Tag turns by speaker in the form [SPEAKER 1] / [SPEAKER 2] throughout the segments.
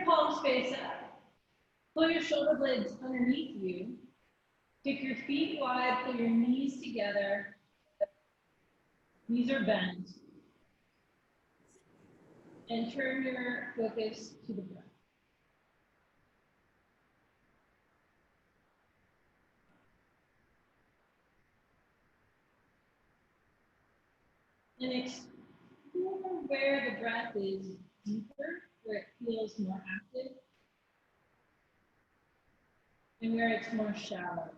[SPEAKER 1] palms face up. Pull your shoulder blades underneath you. Kick your feet wide, pull your knees together. Knees are bent. And turn your focus to the breath. And explore where the breath is deeper, where it feels more active, and where it's more shallow.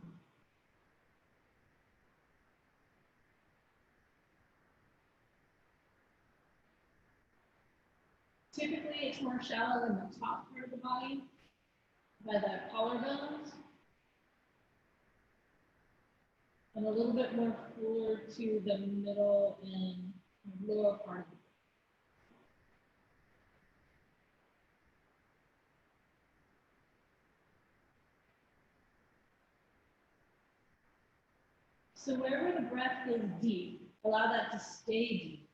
[SPEAKER 1] Typically, it's more shallow in the top part of the body, by the collarbones, and a little bit more fuller to the middle and lower part of the body. So wherever the breath feels deep, allow that to stay deep.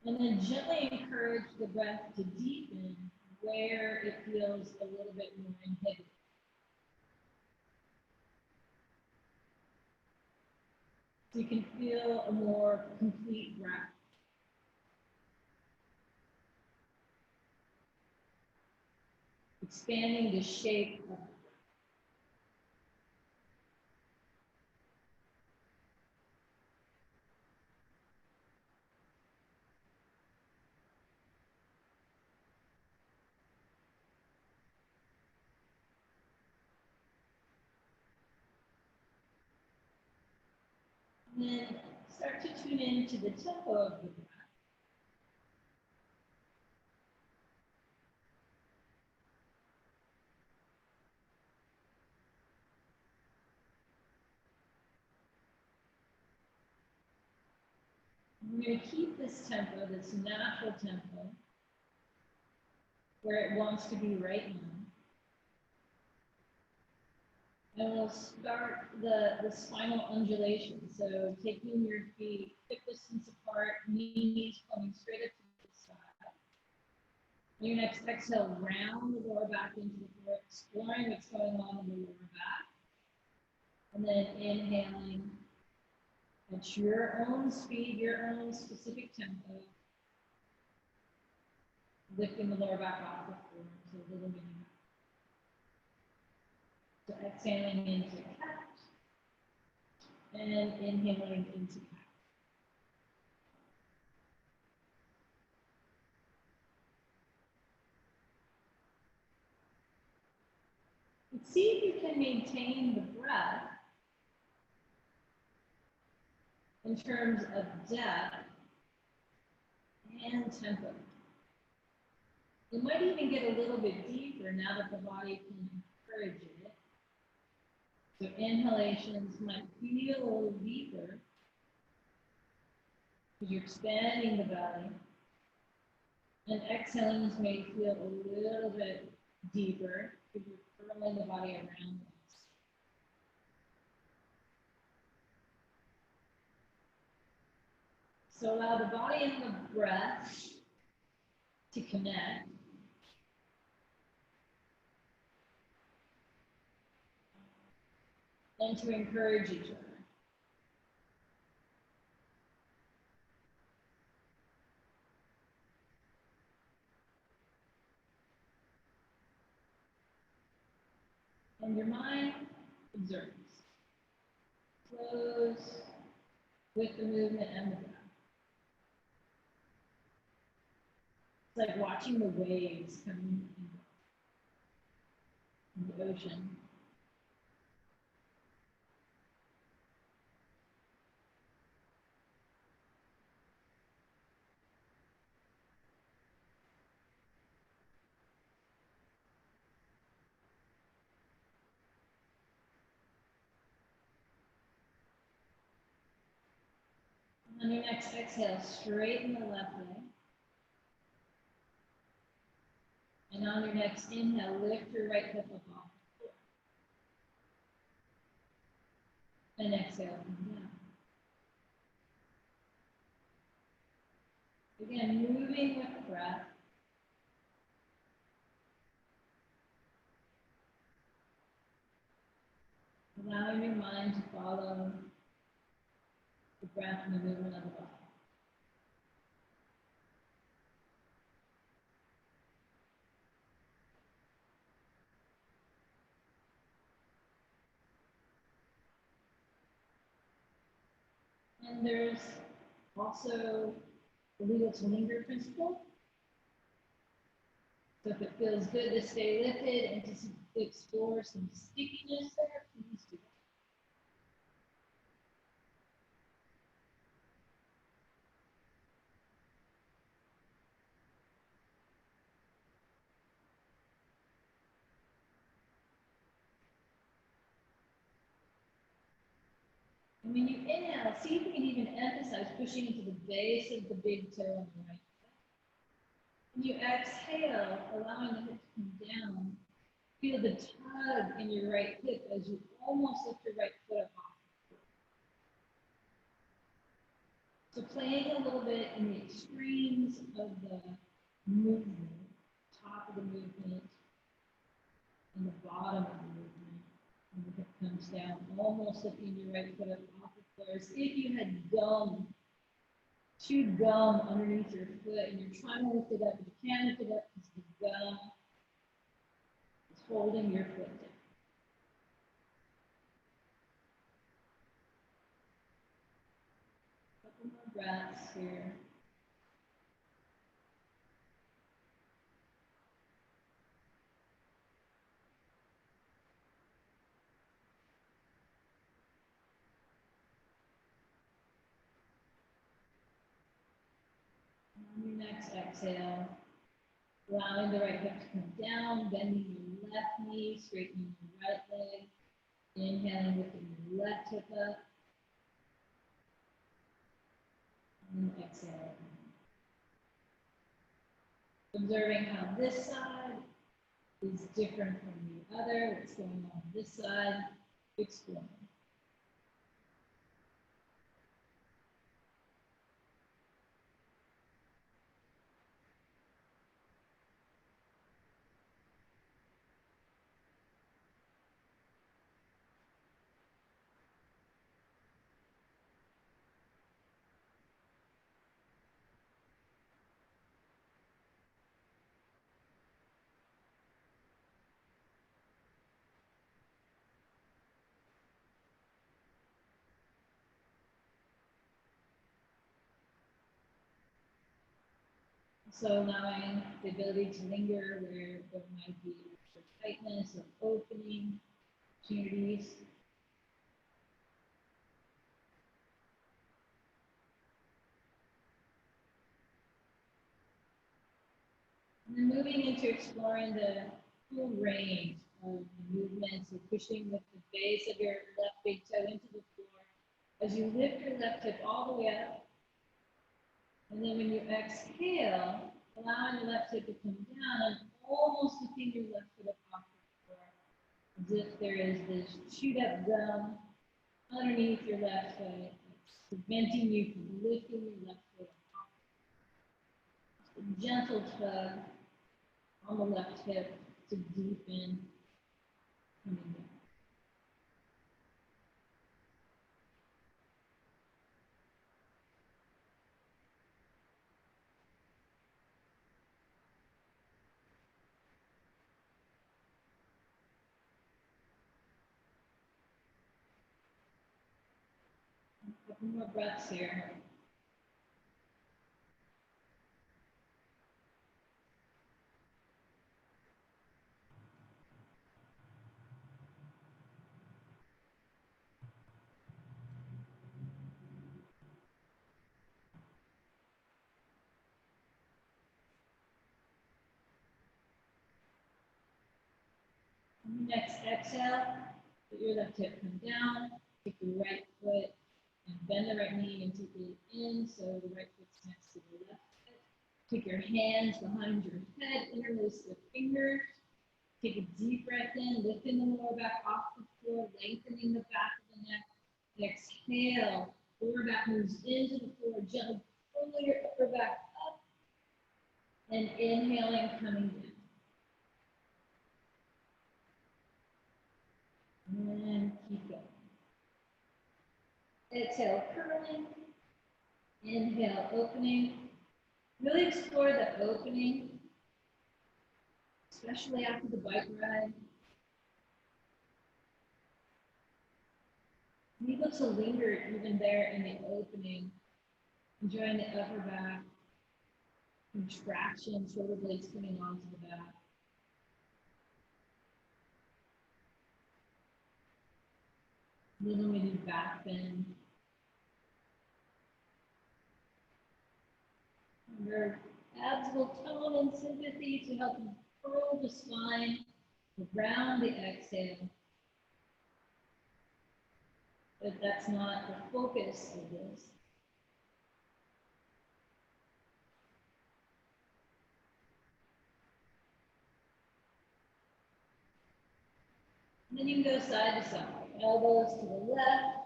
[SPEAKER 1] And then gently encourage the breath to deepen where it feels a little bit more inhibited. So you can feel a more complete breath. Expanding the shape of the breath. And then start to tune into the tempo of the breath. We're going to keep this tempo, this natural tempo, where it wants to be right now. And we'll start the spinal undulation. So taking your feet hip distance apart, knees pointing straight up to the side. On your next exhale, round the lower back into the floor, exploring what's going on in the lower back. And then inhaling at your own speed, your own specific tempo. Lifting the lower back off the floor to a little mini back. So exhaling into cat and inhaling into cat. And see if you can maintain the breath in terms of depth and tempo. It might even get a little bit deeper now that the body can encourage it. So inhalations might feel a little deeper because you're expanding the belly. And exhalings may feel a little bit deeper because you're curling the body around us. So allow the body and the breath to connect. And to encourage each other. And your mind observes. Flows with the movement and the breath. It's like watching the waves coming in the ocean. On your next exhale, straighten the left leg. And on your next inhale, lift your right hip up off the floor. And exhale, come down. Again, moving with the breath. Allowing your mind to follow the breath and the movement of the body. And there's also the legal to linger principle. So if it feels good to stay lifted and to explore some stickiness there, please do that. And when you inhale, see if you can even emphasize pushing into the base of the big toe on the right. When you exhale, allowing the hip to come down, feel the tug in your right hip as you almost lift your right foot up off. So playing a little bit in the extremes of the movement, top of the movement, and the bottom of the movement. And the hip comes down, almost lifting your right foot up off the floor. As if you had gum, chewed gum underneath your foot, and you're trying to lift it up, but you can't lift it up because the gum is holding your foot down. Couple more breaths here. On your next exhale, allowing the right hip to come down, bending your left knee, straightening your right leg. Inhaling, lifting your left hip up. And exhale. Observing how this side is different from the other, what's going on this side, exploring. So allowing the ability to linger where there might be extra tightness or opening opportunities. And then moving into exploring the full range of movements, so pushing with the base of your left big toe into the floor as you lift your left hip all the way up. And then when you exhale, allowing the left hip to come down and almost lifting your left foot up off the floor, as if there is this chewed up gum underneath your left foot, preventing you from lifting your left foot up. A gentle tug on the left hip to deepen coming down. A couple more breaths here. Next exhale, let your left hip come down, take your right foot and bend the right knee and take it in so the right foot's next to the left foot. Take your hands behind your head, interlace the fingers. Take a deep breath in, lifting the lower back off the floor, lengthening the back of the neck. Exhale, lower back moves into the floor, gently pull your upper back up And inhaling, coming down. And keep going. Exhale, curling. Inhale, opening. Really explore the opening, especially after the bike ride. Be able to linger even there in the opening, enjoying the upper back, contraction, shoulder blades coming onto the back. Then we do back bend. Your abs will tone in sympathy to help you curl the spine around the exhale. But that's not the focus of this. And then you can go side to side, elbows to the left,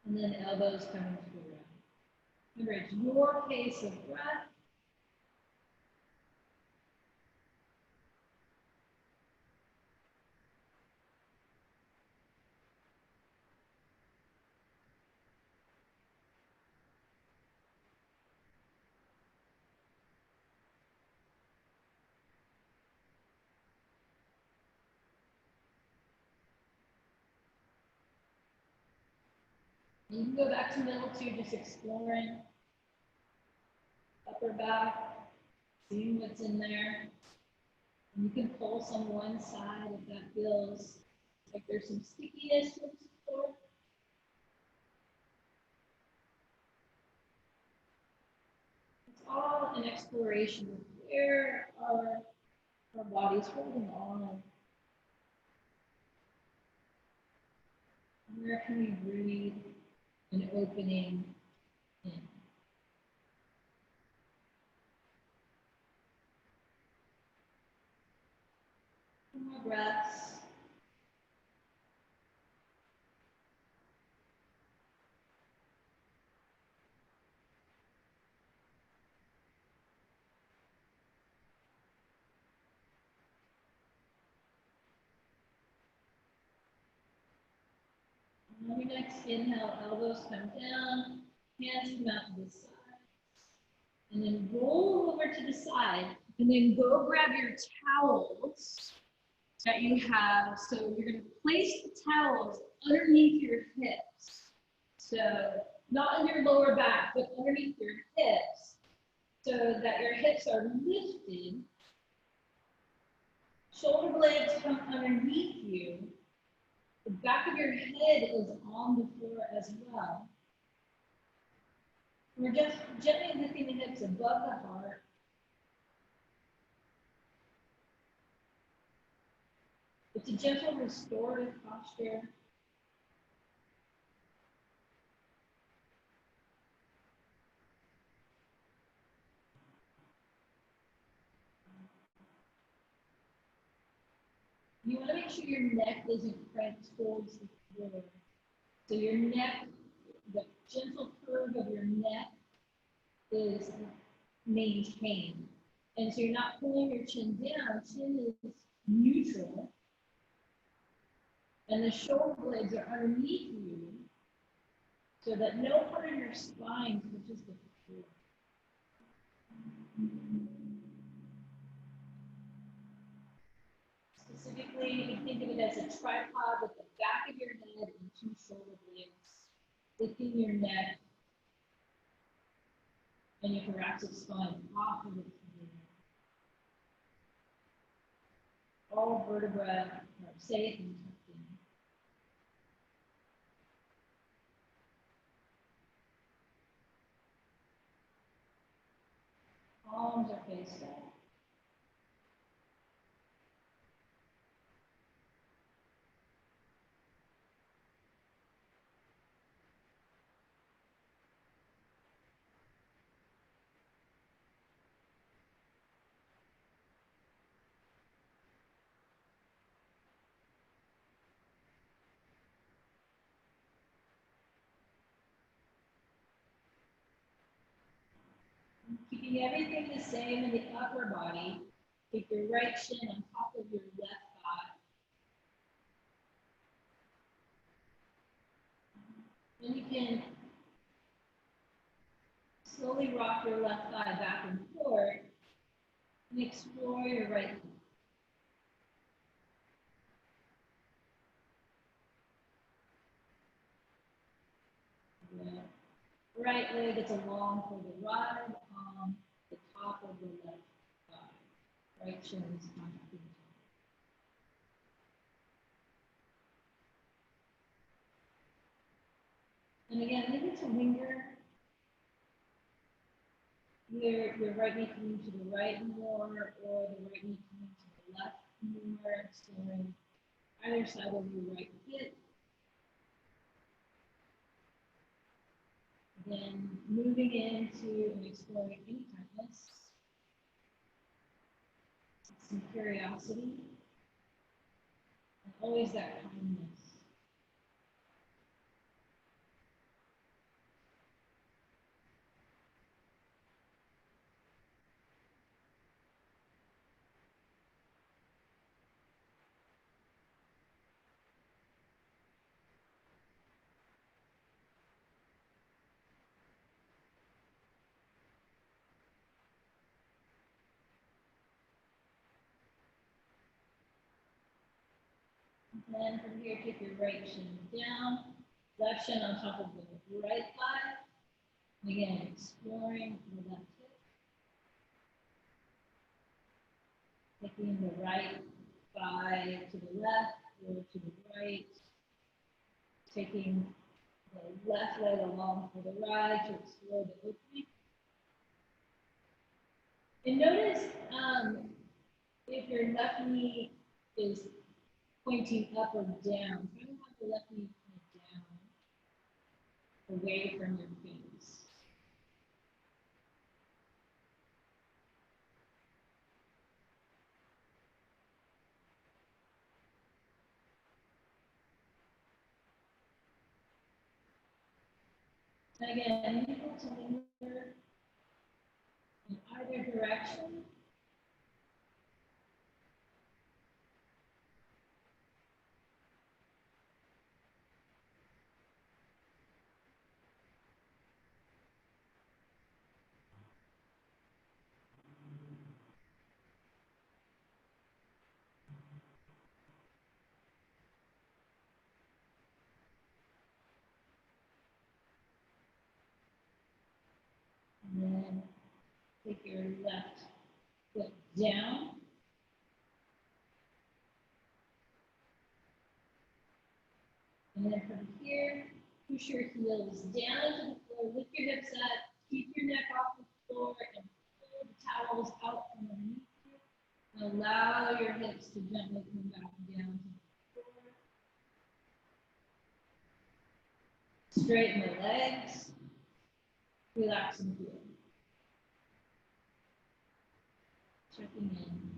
[SPEAKER 1] and then elbows coming to the right. Remember, it's your pace of breath. You can go back to middle two, just exploring upper back, seeing what's in there. And you can pulse on one side if that feels like there's some stickiness with support. It's all an exploration of where our body's holding on. Where can we breathe an opening in? More breaths. On your next inhale, elbows come down, hands come out to the side. And then roll over to the side. And then go grab your towels that you have. So you're going to place the towels underneath your hips. So not on your lower back, but underneath your hips. So that your hips are lifted. Shoulder blades come underneath you. The back of your head is on the floor as well. We're just gently lifting the hips above the heart. It's a gentle restorative posture. You want to make sure your neck isn't cranked towards the floor. So your neck, the gentle curve of your neck is maintained. And so you're not pulling your chin down. Chin is neutral. And the shoulder blades are underneath you so that no part of your spine touches the floor. Specifically, you can think of it as a tripod with the back of your head and two shoulder blades, lifting your neck and your thoracic spine off of the floor. All vertebrae are safe and tucked in. Palms are faced up. Keeping everything the same in the upper body. Take your right shin on top of your left thigh. Then you can slowly rock your left thigh back and forth and explore your right thigh. The right leg is along for the ride on the top of the left thigh. Right shin is contacting the top. And again, leave it to linger. Either your right knee coming to the right more, or the right knee coming to the left more, exploring either side of your right hip. Then moving into and exploring any tightness, some curiosity, and always that kindness. Then from here, take your right shin down, left shin on top of the right thigh. And again, exploring the left hip. Taking the right thigh to the left or to the right. Taking the left leg along for the ride to explore the opening. And notice if your left knee is pointing up or down. Try to have the left knee point down, away from your face. And again, you able to linger in either direction. And then take your left foot down. And then from here, push your heels down to the floor, lift your hips up, keep your neck off the floor, and pull the towels out from underneath you. And allow your hips to gently come back down to the floor. Straighten the legs, relax and feel. Checking in.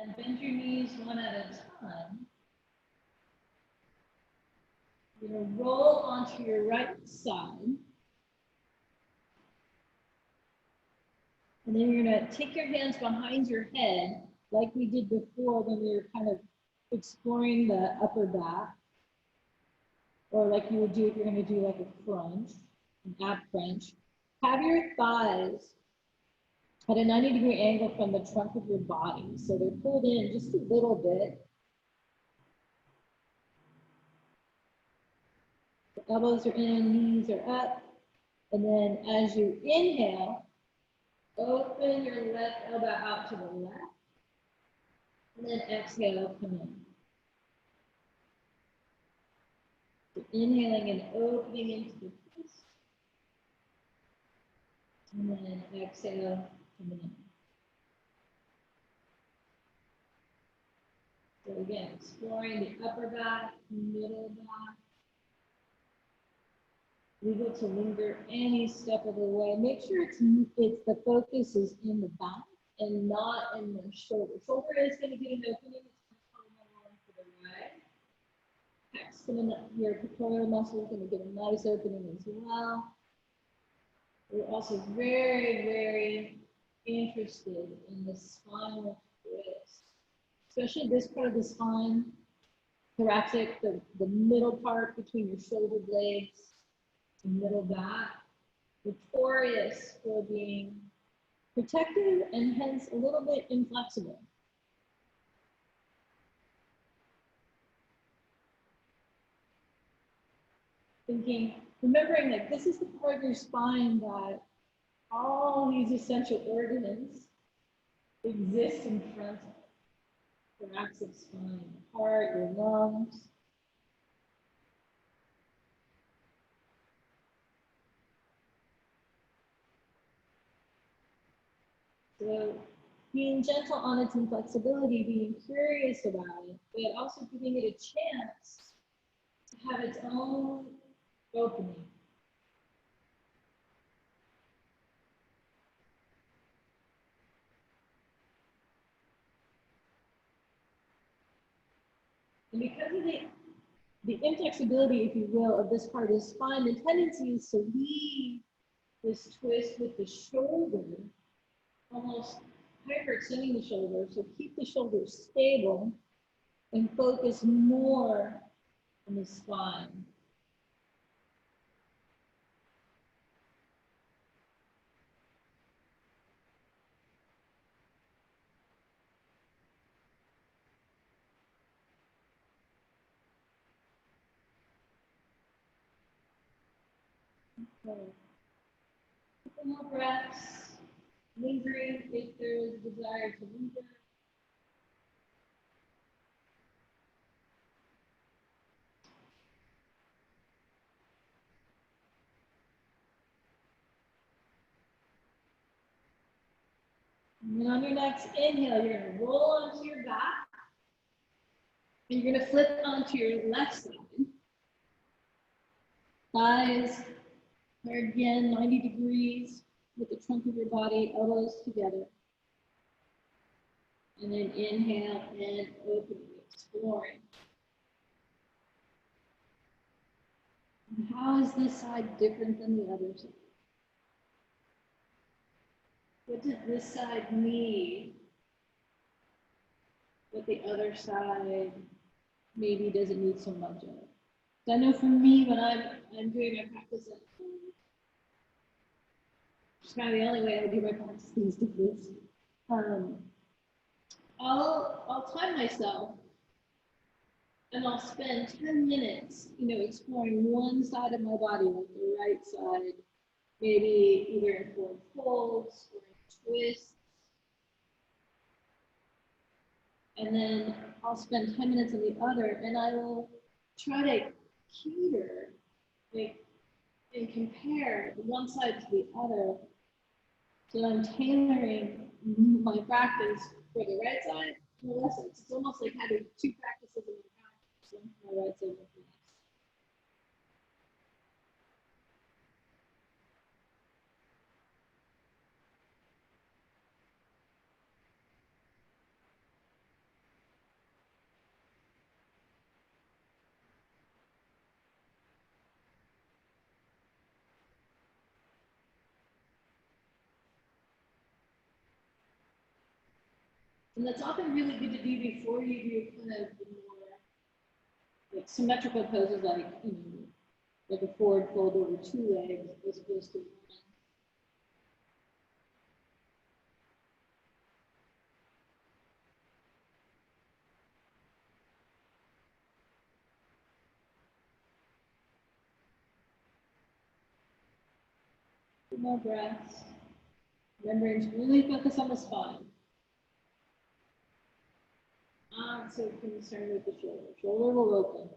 [SPEAKER 1] And bend your knees one at a time. You're going to roll onto your right side. And then you're going to take your hands behind your head, like we did before when we were kind of exploring the upper back. Or like you would do if you're going to do like a crunch, an ab crunch. Have your thighs at a 90-degree angle from the trunk of your body. So they're pulled in just a little bit. The elbows are in, knees are up. And then as you inhale, open your left elbow out to the left. And then exhale, come in. So inhaling and opening into the fist. And then exhale, coming in. So again, exploring the upper back, middle back. Leave it to linger any step of the way. Make sure it's the focus is in the back and not in the shoulder. Shoulder is going to get an opening. It's going to come along to the right. Your pectoral muscle is going to get a nice opening as well. We're also very, very interested in the spinal twist, especially this part of the spine, thoracic, the middle part between your shoulder blades, the middle back, notorious for being protective and hence a little bit inflexible. Remembering that this is the part of your spine that all these essential organs exist in front of. Thoracic spine, your heart, your lungs. So being gentle on its inflexibility, being curious about it, but also giving it a chance to have its own opening. And because of the inflexibility, if you will, of this part of the spine, the tendency is to leave this twist with the shoulder, almost hyperextending the shoulder. So keep the shoulder stable and focus more on the spine. Okay. A couple more breaths, lingering if there is a desire to linger. And then on your next inhale, you're going to roll onto your back. And you're going to flip onto your left side. Thighs are again 90 degrees with the trunk of your body, elbows together. And then inhale and opening, exploring. And how is this side different than the other side? What does this side need? What the other side maybe doesn't need so much of. So I know for me, when I'm doing my practice at home, it's kind of the only way I do my practice these days. I'll time myself and I'll spend 10 minutes, exploring one side of my body, like the right side, maybe either in forward folds or in twists. And then I'll spend 10 minutes on the other, and I will try to cater, and compare one side to the other. So I'm tailoring my practice for the right side and the left side. It's almost like having two practices in my practice, one for my right side and one for the left. And that's often really good to do before you do kind of the more like symmetrical poses, like a forward fold over two legs as opposed to one. Two more breaths. Remembering to really focus on the spine. Not so concerned with the shoulder. Shoulder will open.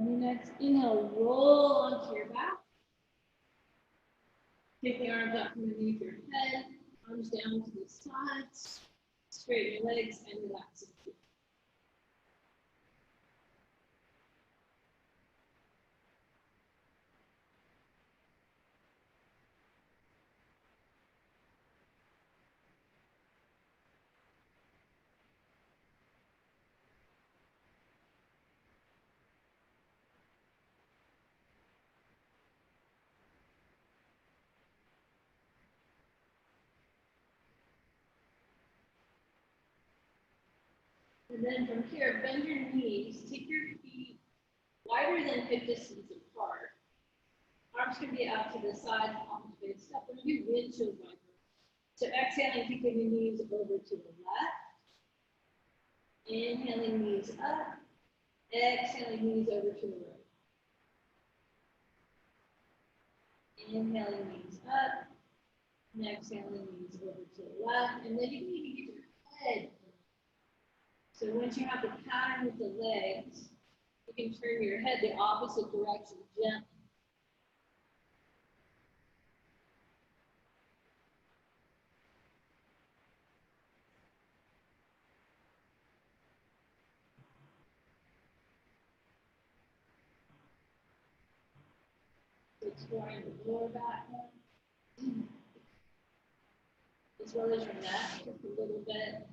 [SPEAKER 1] On your next inhale, roll onto your back. Take the arms up from underneath your head, arms down to the sides. Straighten your legs and relax your feet. And then from here, bend your knees, take your feet wider than hip distance apart. Arms can be out to the side, palms faced up. We're going to do windshield wipers. So exhaling, keeping your knees over to the left. Inhaling, knees up. Exhaling, knees over to the right. Inhaling, knees up. And exhaling, knees over to the left. And then you can even get your head. So once you have the pattern with the legs, you can turn your head the opposite direction gently. So exploring the lower back as well as your neck just a little bit.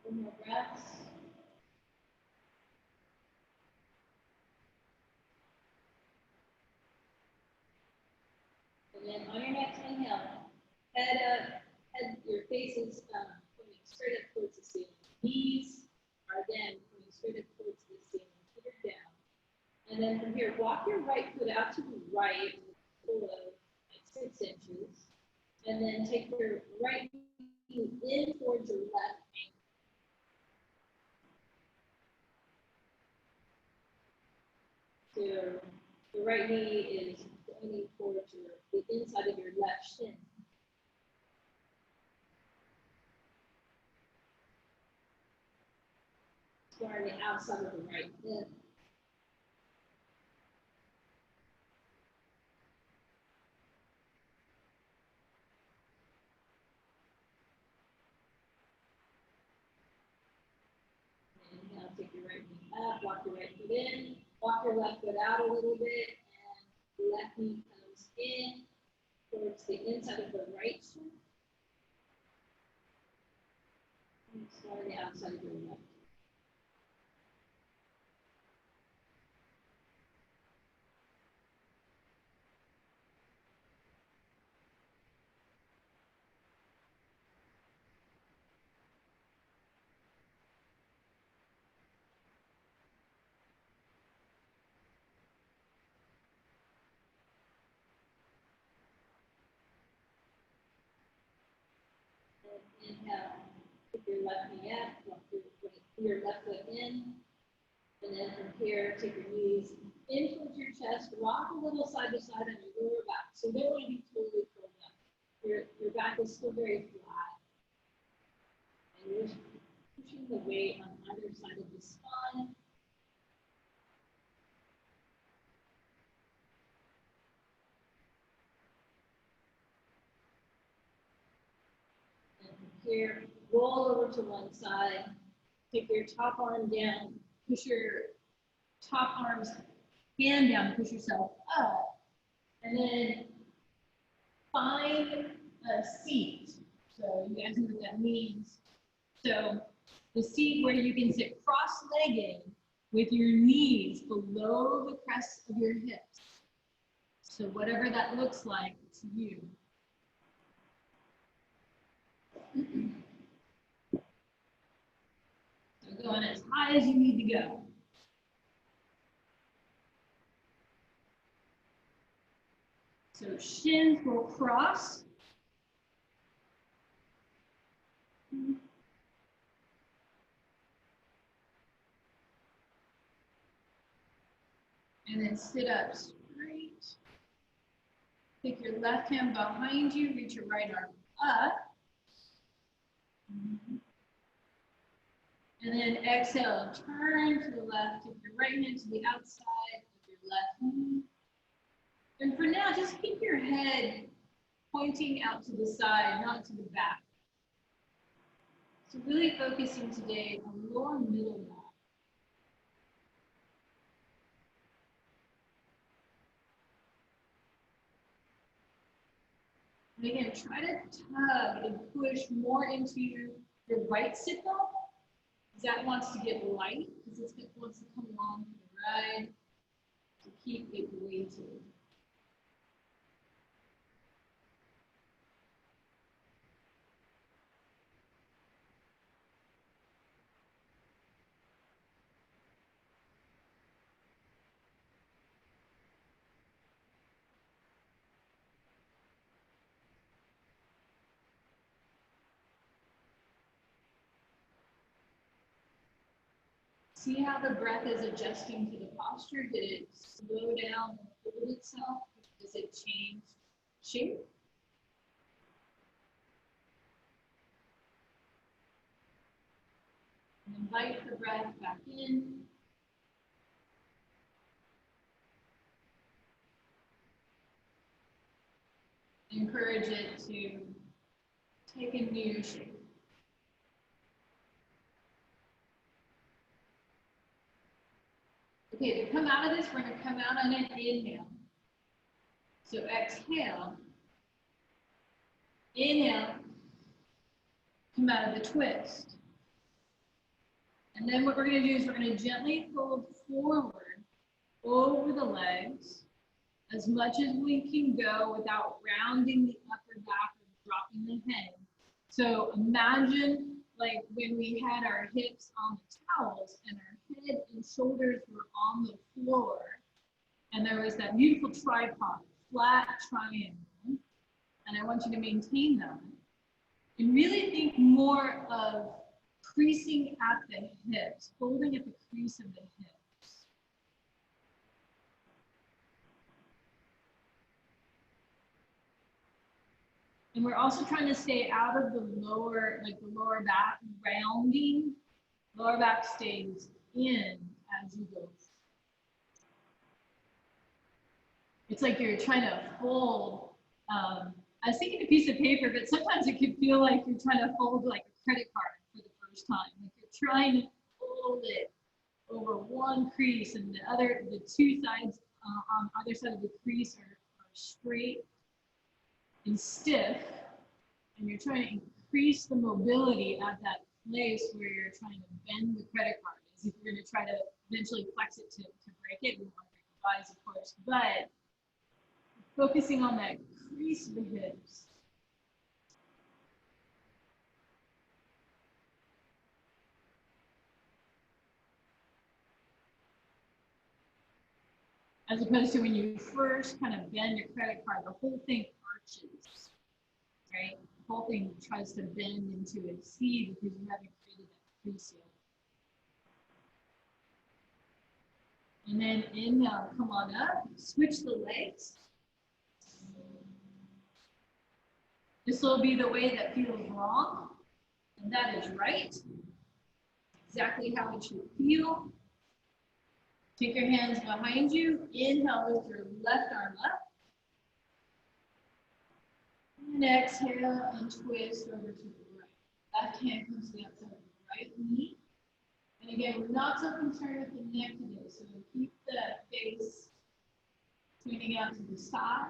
[SPEAKER 1] Couple more breaths. And then on your next inhale, head up, your face is pointing straight up towards the ceiling. Knees are again pointing straight up towards the ceiling. Feet are down. And then from here, walk your right foot out to the right, below like 6 inches. And then take your right knee in towards your left ankle. So the right knee is pointing towards the inside of your left shin. Starting the outside of the right hip. Inhale, take your right knee up, walk your right foot in, walk your left foot out a little bit, and the left knee comes in towards the inside of the right shin. And start the outside of your left. Inhale, put your left knee up, walk your left foot in, and then from here, take your knees in towards your chest, rock a little side to side on your lower back. So you don't want to be totally pulled up. Your back is still very flat. And you're pushing the weight on either side of the spine. And from here, roll over to one side, take your top arm down, push your top arm's hand down, push yourself up, and then find a seat. So you guys know what that means. So the seat where you can sit cross-legged with your knees below the crest of your hips. So whatever that looks like to you. So going as high as you need to go. So shins will cross. And then sit up straight. Take your left hand behind you, reach your right arm up. And then exhale, turn to the left, take your right hand to the outside of your left knee. And for now, just keep your head pointing out to the side, not to the back. So really focusing today on your middle back. And again, try to tug and push more into your right sit bone. That wants to get light because it wants to come along for the ride to keep it weighted. See how the breath is adjusting to the posture? Did it slow down and hold itself? Does it change shape? And invite the breath back in. Encourage it to take a new shape. Okay, to come out of this, we're going to come out on an inhale. So exhale. Inhale. Come out of the twist. And then what we're going to do is we're going to gently fold forward over the legs as much as we can go without rounding the upper back or dropping the head. So imagine like when we had our hips on the towels and our head and shoulders were on the floor and there was that beautiful tripod, flat triangle, and I want you to maintain that. And really think more of creasing at the hips, folding at the crease of the hips. And we're also trying to stay out of the lower, like the lower back rounding. Lower back stays in as you go. It's like you're trying to fold. I was thinking a piece of paper, but sometimes it could feel like you're trying to fold like a credit card for the first time. Like you're trying to fold it over one crease, and the two sides on either side of the crease are straight and stiff, and you're trying to increase the mobility at that place where you're trying to bend the credit card. As if you're going to try to eventually flex it to break it. We want to break the thighs, of course, but focusing on that crease of the hips. As opposed to when you first kind of bend your credit card, the whole thing arches, right? The whole thing tries to bend into a C because you haven't created that crease yet. And then inhale, come on up, switch the legs. This will be the way that feels wrong, and that is right. Exactly how it should feel. Take your hands behind you. Inhale, lift your left arm up. And exhale and twist over to the right. Left hand comes to the outside of the right knee. And again, we're not so concerned with the neck today, so keep the face pointing out to the side.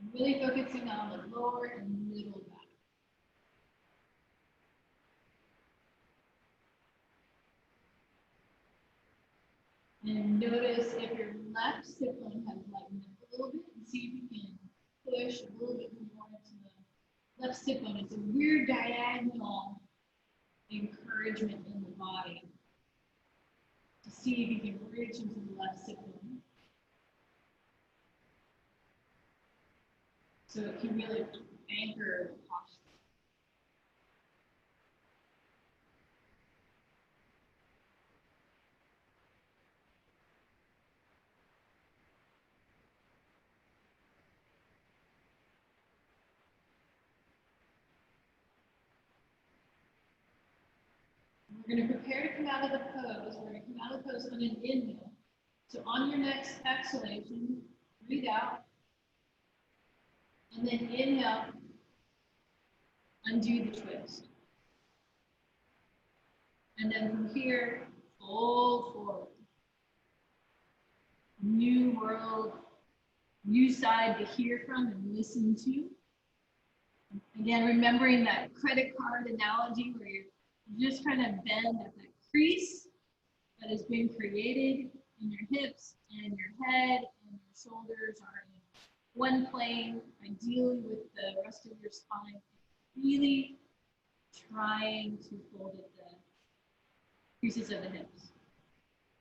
[SPEAKER 1] And really focusing on the lower and middle back. And notice if your left sit bone has lightened up a little bit, and see if you can push a little bit more into the left sit bone. It's a weird diagonal encouragement in the body to see if you can reach into the left sit bone. So it can really anchor the posture. We're going to prepare to come out of the pose. We're going to come out of the pose on an inhale. So on your next exhalation, breathe out. And then inhale, undo the twist. And then from here, fold forward. New world, new side to hear from and listen to. Again, remembering that credit card analogy where you're just trying to bend at that crease that has been created in your hips and your head and your shoulders are in one plane, ideally with the rest of your spine. Really trying to fold at the creases of the hips.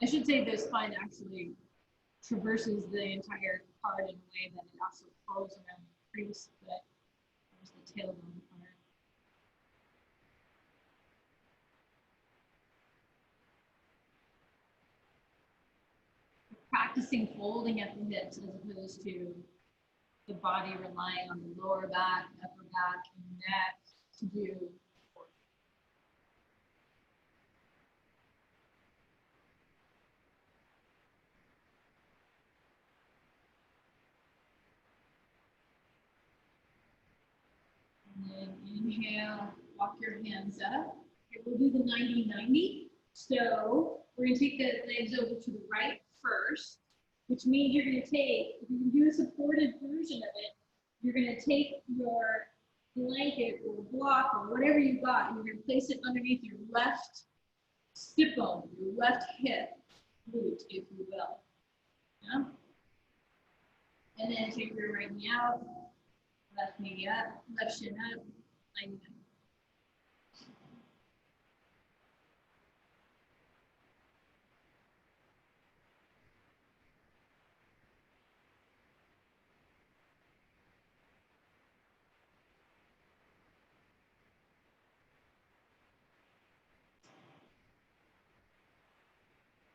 [SPEAKER 1] I should say the spine actually traverses the entire card in a way that it also curls around the crease, but there's the tailbone part. Practicing folding at the hips as opposed to the body relying on the lower back, upper back, and neck to do. And then inhale, walk your hands up. Okay, we'll do the 90-90. So we're going to take the legs over to the right first, which means you're going to take, if you can do a supported version of it, you're going to take your blanket or block or whatever you got, and you're going to place it underneath your left sit bone, your left hip, glute, if you will. Yeah? And then take your right knee out, left knee up, left shin up, like that.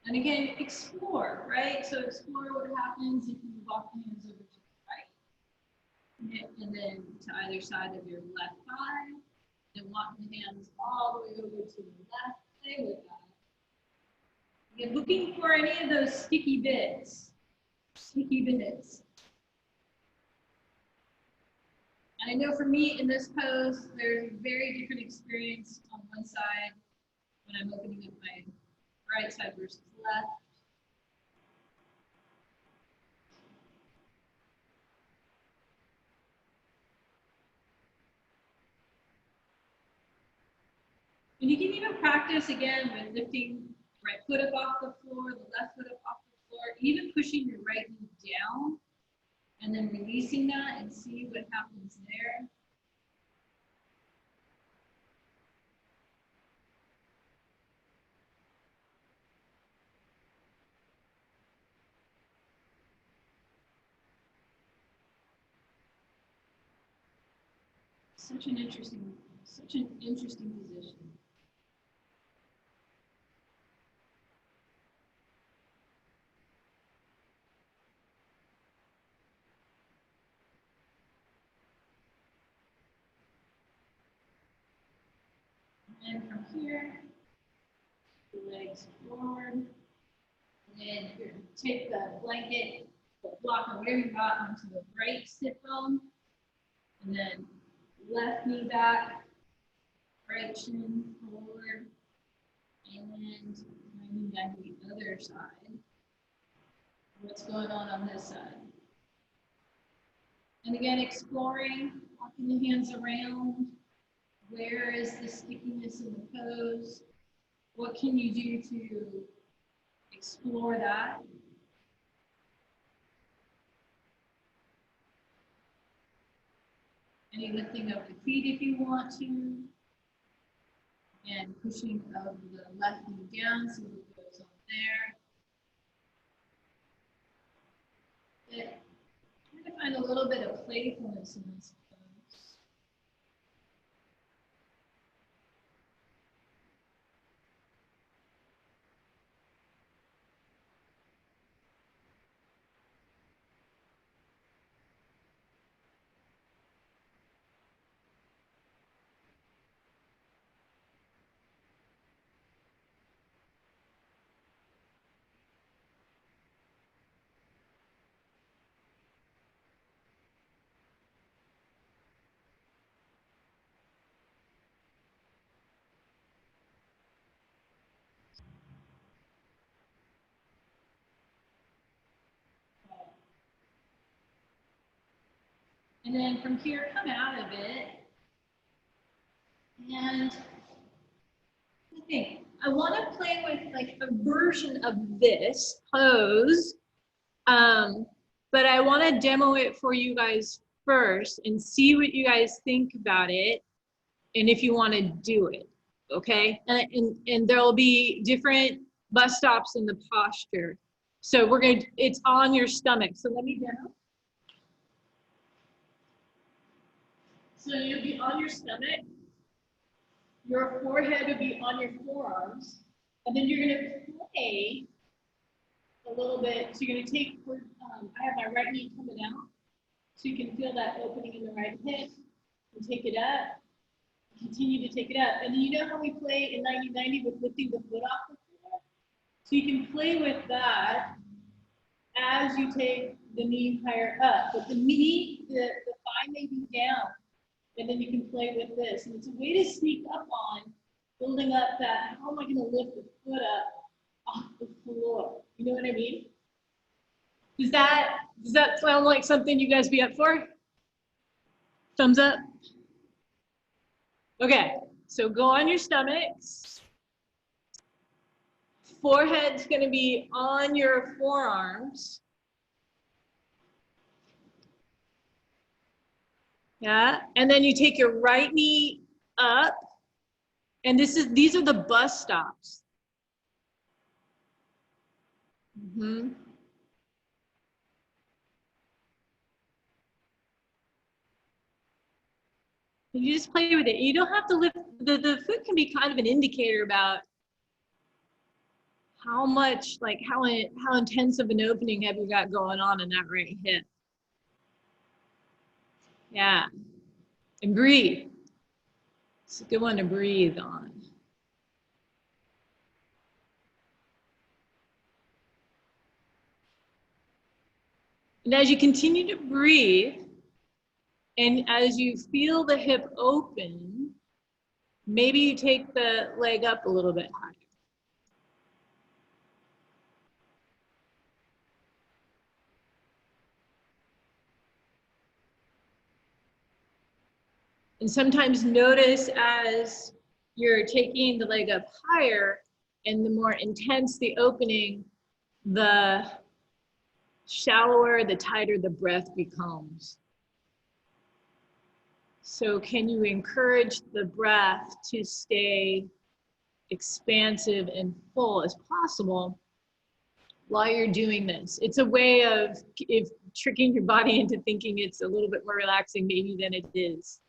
[SPEAKER 1] And again, explore, right? So explore what happens if you walk the hands over to the right, and then to either side of your left thigh, and walk the hands all the way over to the left. Play with that. Again, looking for any of those sticky bits. Sticky bits. And I know for me in this pose, there's a very different experience on one side when I'm opening up my right side versus left. And you can even practice again with lifting right foot up off the floor, the left foot up off the floor, even pushing your right knee down and then releasing that and see what happens there. Such an interesting position. And from here, the legs forward. And then you're going to take the blanket, the block, or whatever you got onto the right sit bone. And then left knee back, right shin forward, and moving down to the other side. What's going on this side? And again, exploring, walking the hands around. Where is the stickiness in the pose? What can you do to explore that? Any lifting of the feet if you want to. And pushing of the left knee down, see what goes on there. Try to find a a little bit of playfulness in this pose. And then from here, come out of it. And I think I want to play with like a version of this pose, but I want to demo it for you guys first and see what you guys think about it and if you want to do it, okay? And there'll be different bus stops in the posture. So it's on your stomach. So let me demo. So you'll be on your stomach. Your forehead will be on your forearms. And then you're going to play a little bit. So you're going to take, I have my right knee coming out. So you can feel that opening in the right hip. And take it up. Continue to take it up. And then you know how we play in 90-90 with lifting the foot off the floor? So you can play with that as you take the knee higher up. But the knee, the thigh may be down. And then you can play with this. And it's a way to sneak up on building up that, how am I going to lift the foot up off the floor? You know what I mean? Does that sound like something you guys be up for? Thumbs up? Okay, so go on your stomachs. Forehead's going to be on your forearms. Yeah, and then you take your right knee up, and these are the bus stops. And you just play with it. You don't have to lift, the foot can be kind of an indicator about how much, like how intense of an opening have you got going on in that right hip. Yeah, and breathe. It's a good one to breathe on. And as you continue to breathe, and as you feel the hip open, maybe you take the leg up a little bit higher. And sometimes notice as you're taking the leg up higher and the more intense the opening, the shallower, the tighter the breath becomes. So can you encourage the breath to stay expansive and full as possible while you're doing this? It's a way of tricking your body into thinking it's a little bit more relaxing maybe than it is.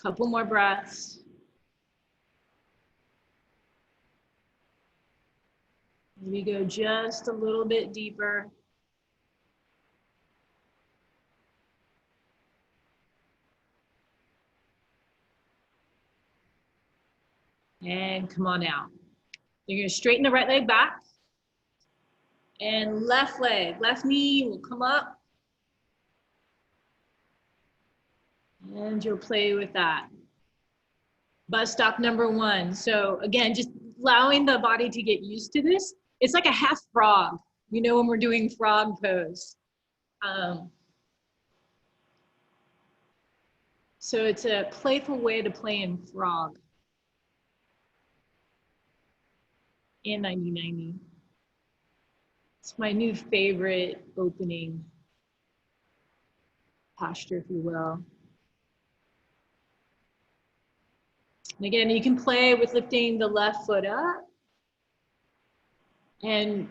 [SPEAKER 1] Couple more breaths. We go just a little bit deeper. And come on out. You're going to straighten the right leg back. And left leg, left knee will come up. And you'll play with that. Bus stop number 1. So again, just allowing the body to get used to this. It's like a half frog, you know, when we're doing frog pose. So it's a playful way to play in frog. And 90-90. It's my new favorite opening posture, if you will.
[SPEAKER 2] And again, you can play with lifting the left foot up. And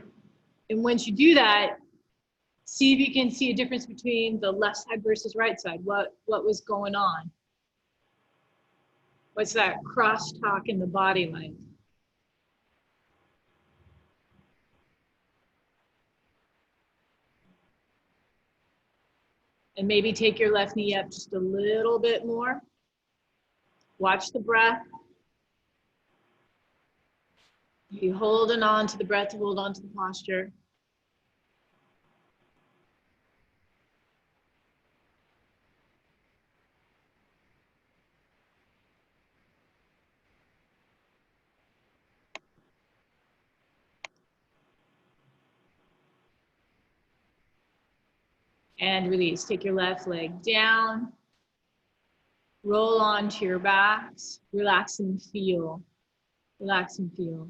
[SPEAKER 2] once you do that, see if you can see a difference between the left side versus right side. What was going on? What's that crosstalk in the body like? And maybe take your left knee up just a little bit more. Watch the breath. You holding on to the breath to hold on to the posture. And release. Take your left leg down. Roll onto your backs. Relax and feel. Relax and feel.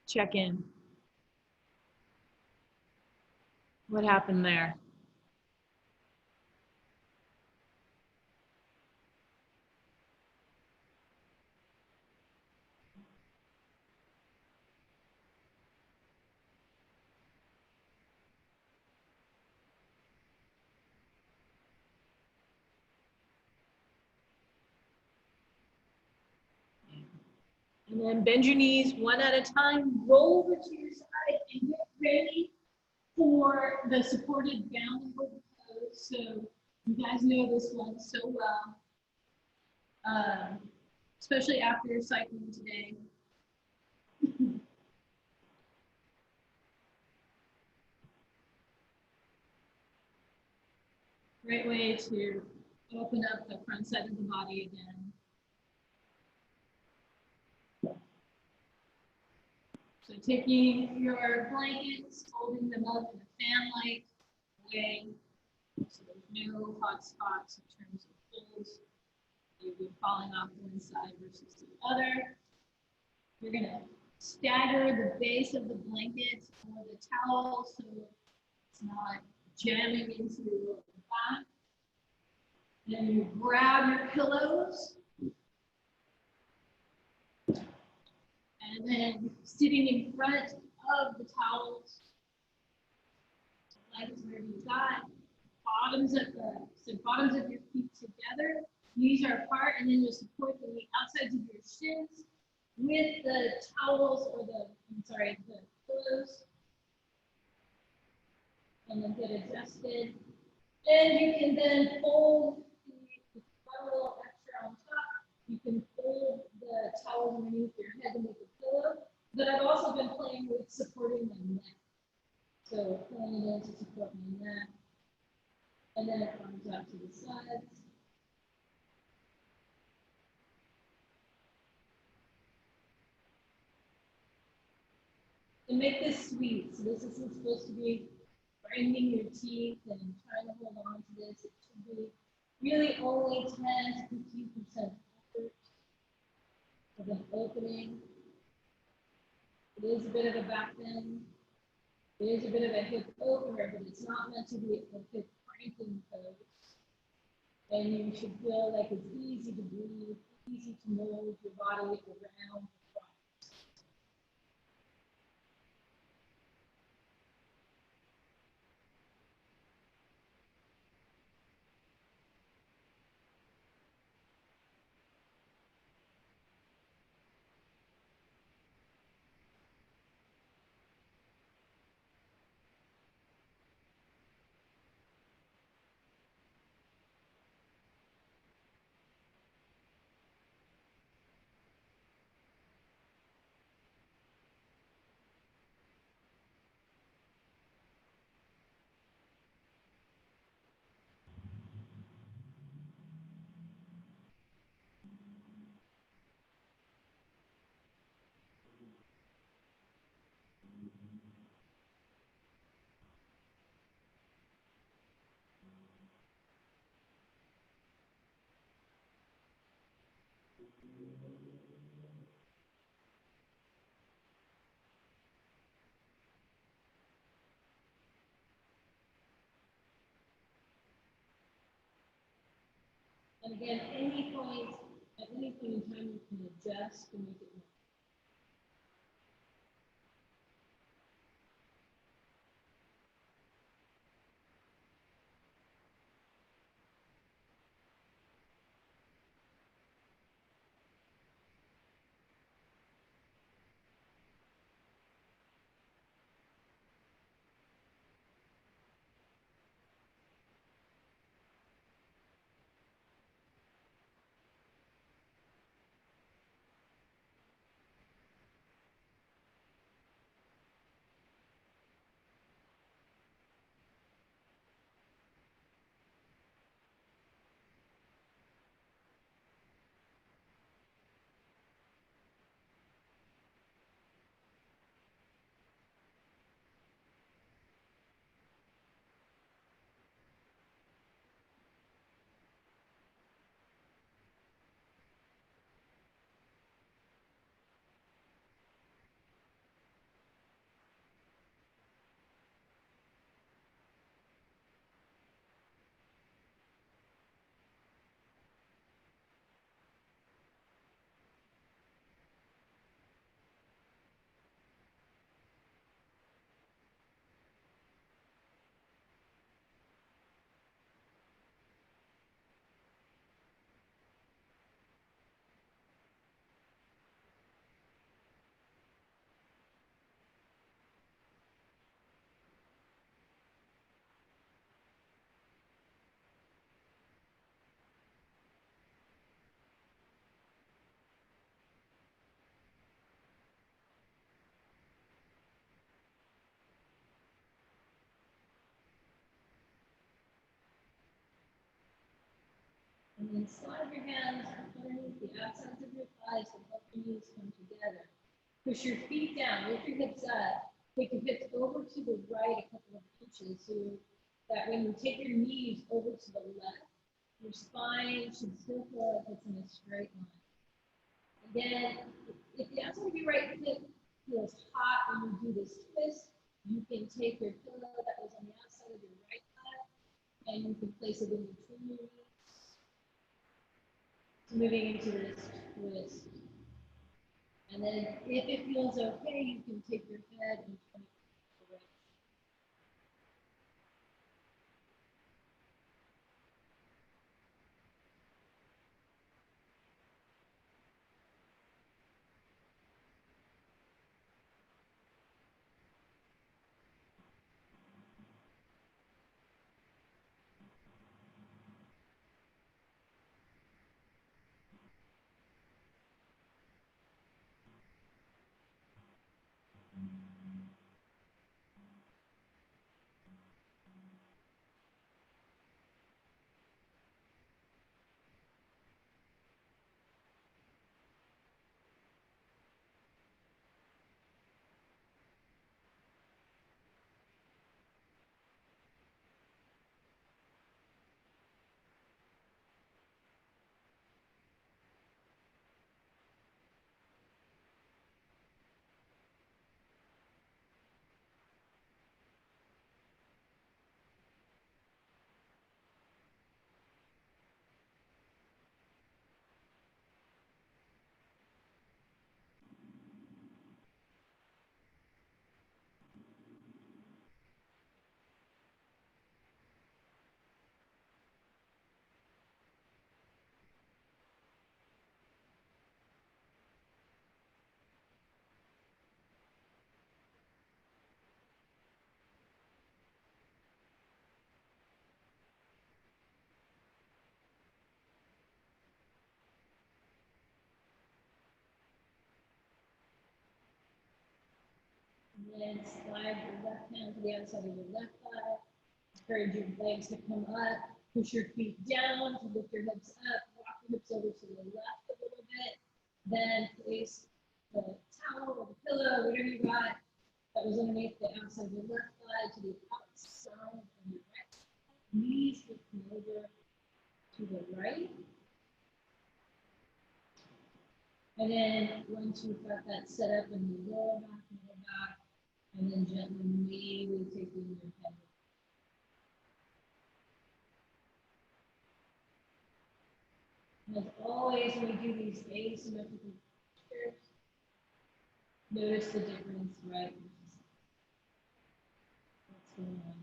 [SPEAKER 2] Check in. What happened there? And then bend your knees one at a time. Roll over to your side and get ready for the supported downward pose. So you guys know this one so well, especially after your cycling today. Great way to open up the front side of the body again. So taking your blankets, folding them up in a fan-like way, so there's no hot spots in terms of folds. You're falling off one side versus the other. You're gonna stagger the base of the blanket or the towel so it's not jamming into the back. Then you grab your pillows. And then sitting in front of the towels, legs wherever you got, bottoms of your feet together, knees are apart, and then you'll support the outsides of your shins with the towels or the pillows, and then get adjusted. And you can then fold the a little extra on top. You can fold the towel underneath your head to make a pillow. But I've also been playing with supporting my neck. So pulling it in to support my neck. And then it comes out to the sides. And make this sweet. So this isn't supposed to be grinding your teeth and trying to hold on to this. It should be really only 10 to 15% effort of an opening. It is a bit of a back bend. It is a bit of a hip opener, but it's not meant to be a hip cranking pose. And you should feel like it's easy to breathe, easy to move your body around.
[SPEAKER 1] And again, at any point in time, you can adjust to make it more. And then slide your hands underneath the outsides of your thighs and help your knees come together. Push your feet down, lift your hips up. Take your hips over to the right a couple of inches so that when you take your knees over to the left, your spine should still feel like it's in a straight line. Again, if the outside of your right hip feels hot when you do this twist, you can take your pillow that was on the outside of your right thigh and you can place it in between your knees. So moving into this twist. And then if it feels okay, you can take your head and turn it to the right. And then slide your left hand to the outside of your left thigh. Encourage your legs to come up. Push your feet down to lift your hips up. Walk your hips over to the left a little bit. Then place the towel or the pillow, whatever you got, that was underneath the outside of your left thigh to the outside of your right. Knees lifting over to the right. And then once you've got that set up and you roll back, and then gently maybe taking your head. As always, when we do these asymmetrical postures, notice the difference, right? What's going on?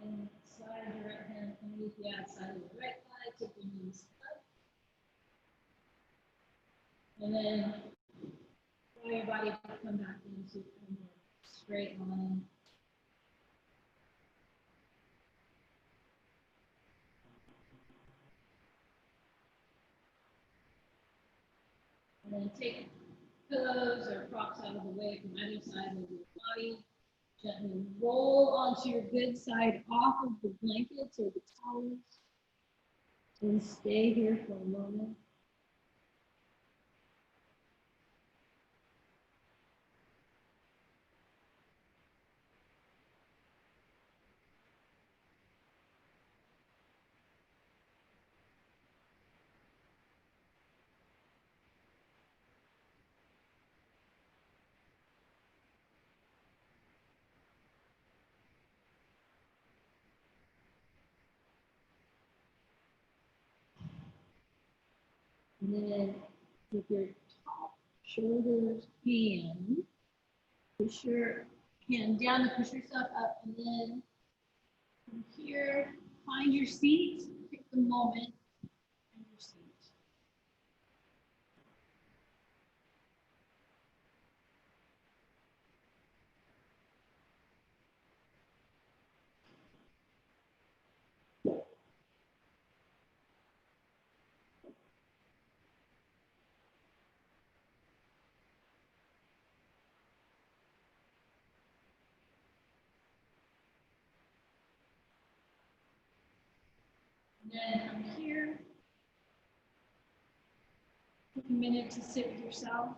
[SPEAKER 1] And slide your right hand underneath the outside of the right thigh, take your knees up. And then allow your body to come back into a more straight line. And then take pillows or props out of the way from either side of your body. Gently roll onto your good side off of the blankets or the towels. And stay here for a moment. And then with your top shoulders hand, push your hand down to push yourself up, and then from here, find your seat, pick the moment, and your seat. And then from here, take a minute to sit with yourself.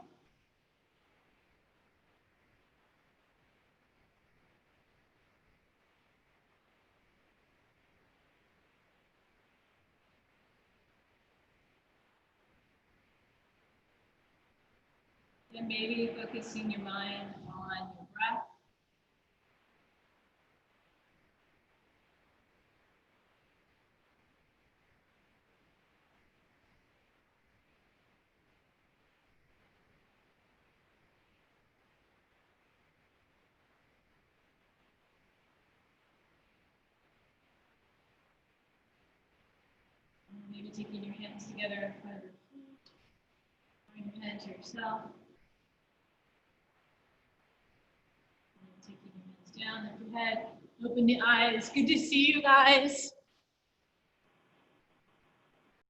[SPEAKER 1] And maybe focusing your mind on your breath. Maybe taking your hands together in front of your feet, drawing your hand to yourself, and taking your hands down, lift your head, open the eyes. Good to see you guys.